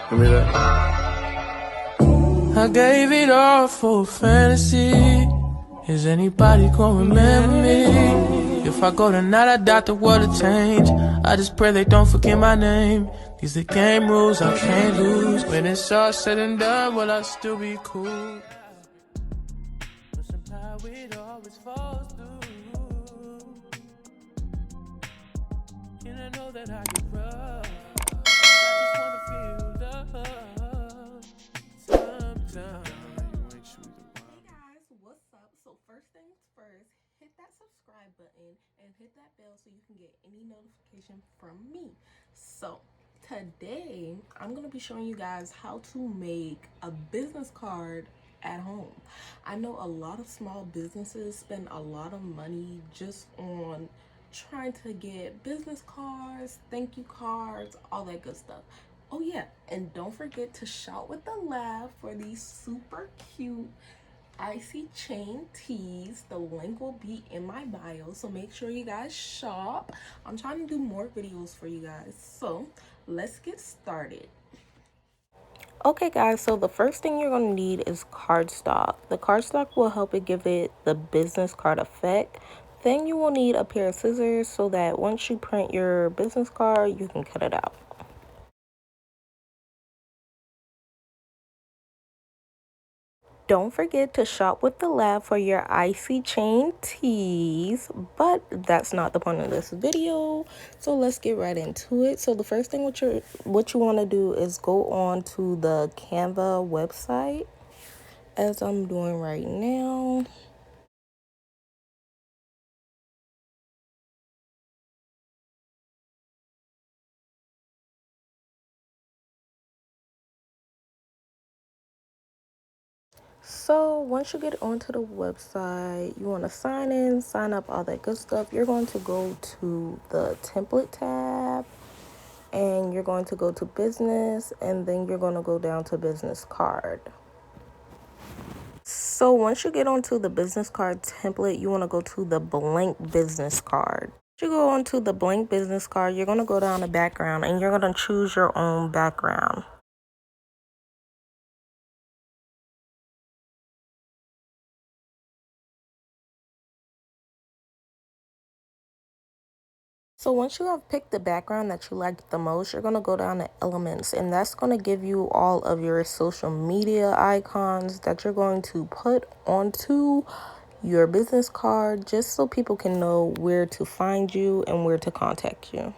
Give me that. I gave it all for fantasy. Is anybody gonna remember me? If I go tonight, I doubt the world will change. I just pray they don't forget my name. These the game rules I can't lose. When it's all said and done, will I still be cool? But somehow it always falls through. And I know that I get rough. I just wanna feel love sometimes. Hey guys, what's up? So first things first, hit that subscribe button and hit that bell so you can get any notification from me. So today I'm going to be showing you guys how to make a business card at home. I know a lot of small businesses spend a lot of money just on trying to get business cards, thank you cards, all that good stuff. Oh yeah, and don't forget to shop with the lab for these super cute icy chain tees. The link will be in my bio, so make sure you guys shop. I'm trying to do more videos for you guys, so let's get started. Okay guys, so the first thing you're going to need is cardstock. The cardstock will help it give it the business card effect. Then you will need a pair of scissors so that once you print your business card, you can cut it out. Don't forget to shop with the lab for your icy chain tees, but that's not the point of this video. So let's get right into it. So the first thing what you want to do is go on to the Canva website, as I'm doing right now. So once you get onto the website, you want to sign in, sign up, all that good stuff. You're going to go to the template tab and you're going to go to business, and then you're going to go down to business card. So once you get onto the business card template, you want to go to the blank business card. Once you go onto the blank business card, you're going to go down to background and you're going to choose your own background. So once you have picked the background that you like the most, you're going to go down to elements, and that's going to give you all of your social media icons that you're going to put onto your business card, just so people can know where to find you and where to contact you.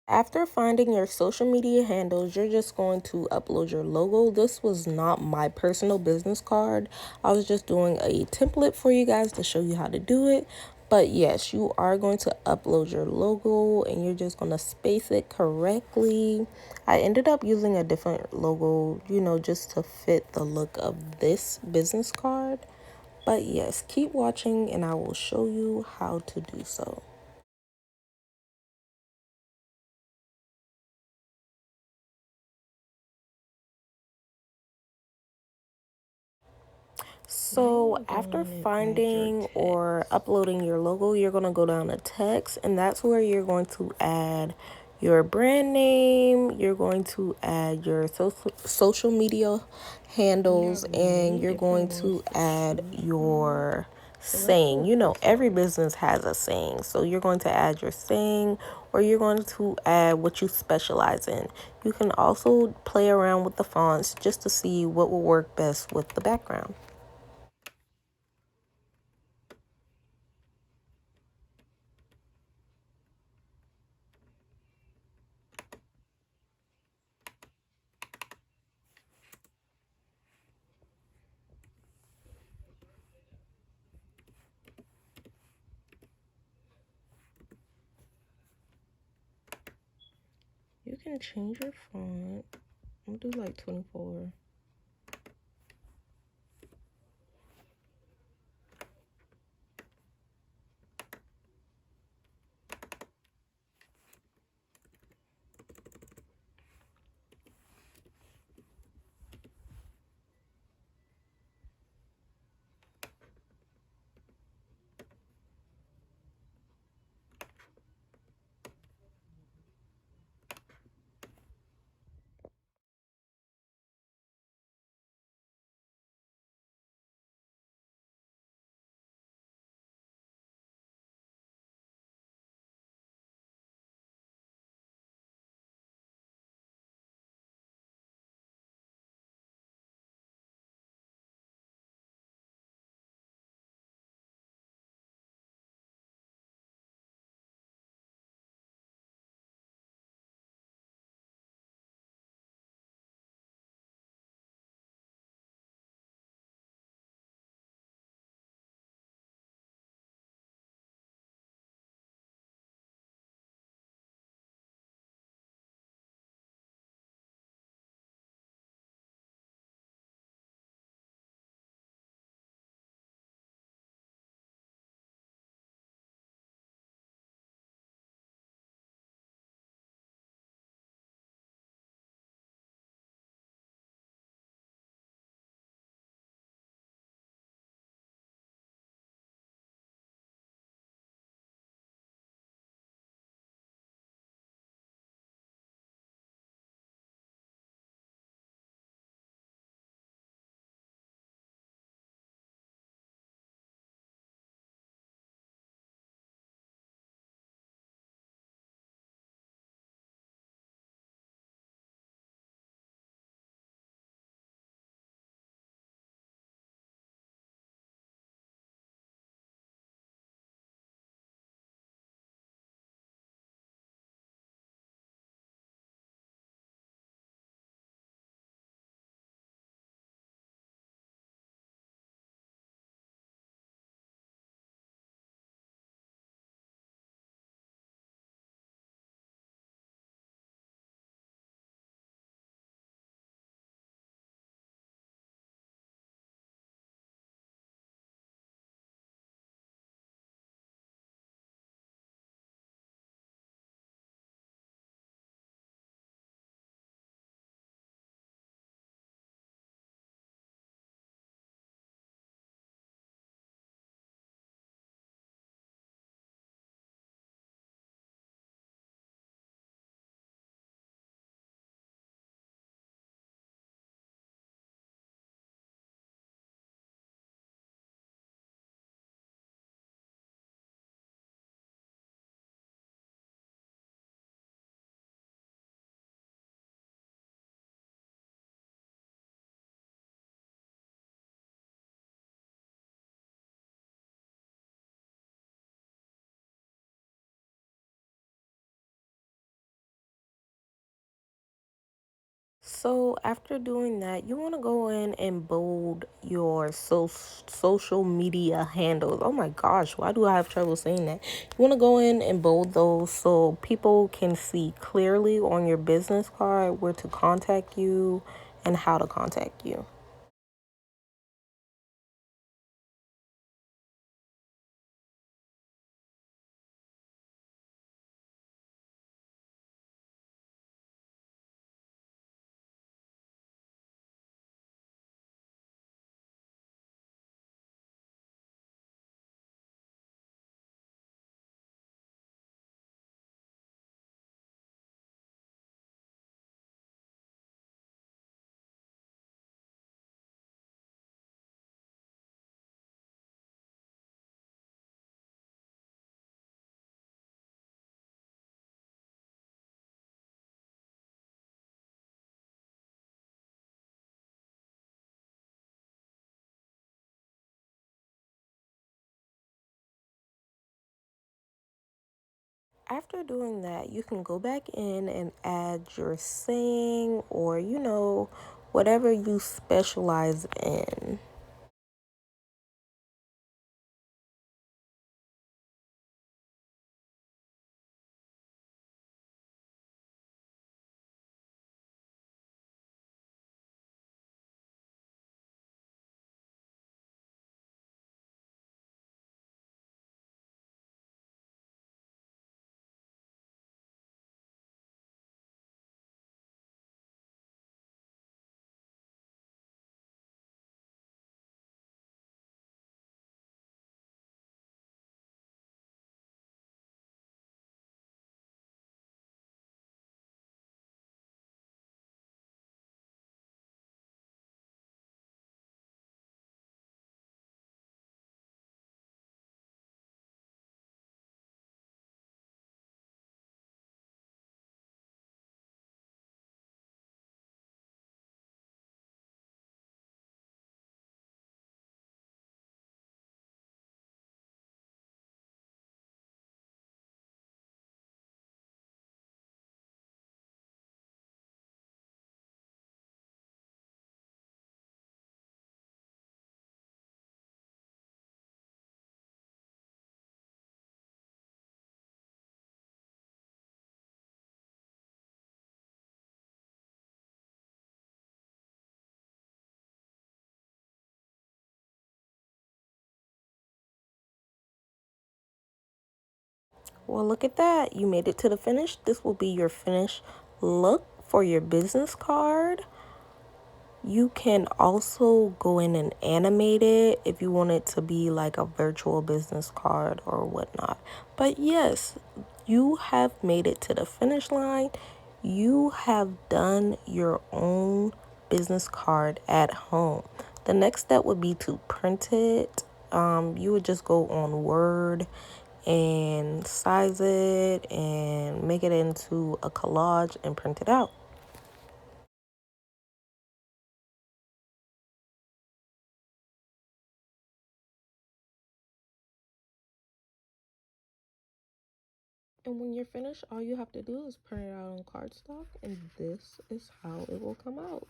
After finding your social media handles, you're just going to upload your logo. This was not my personal business card. I was just doing a template for you guys to show you how to do it. But yes, you are going to upload your logo and you're just going to space it correctly. I ended up using a different logo, just to fit the look of this business card. But yes, keep watching and I will show you how to do so. So after finding or uploading your logo, you're going to go down to text, and that's where you're going to add your brand name, you're going to add your social media handles, and you're going to add your saying. Every business has a saying. So you're going to add your saying, or you're going to add what you specialize in. You can also play around with the fonts just to see what will work best with the background. You can change your font. I'll do like 24. So after doing that, you want to go in and bold your social media handles. Oh my gosh, why do I have trouble saying that? You want to go in and bold those so people can see clearly on your business card where to contact you and how to contact you. After doing that, you can go back in and add your saying or, whatever you specialize in. Well, look at that. You made it to the finish. This will be your finished look for your business card. You can also go in and animate it if you want it to be like a virtual business card or whatnot. But yes, you have made it to the finish line. You have done your own business card at home. The next step would be to print it. You would just go on Word and size it and make it into a collage and print it out. And when you're finished, all you have to do is print it out on cardstock, and this is how it will come out.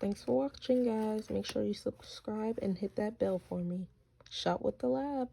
Thanks for watching, guys. Make sure you subscribe and hit that bell for me. Shop with the lab.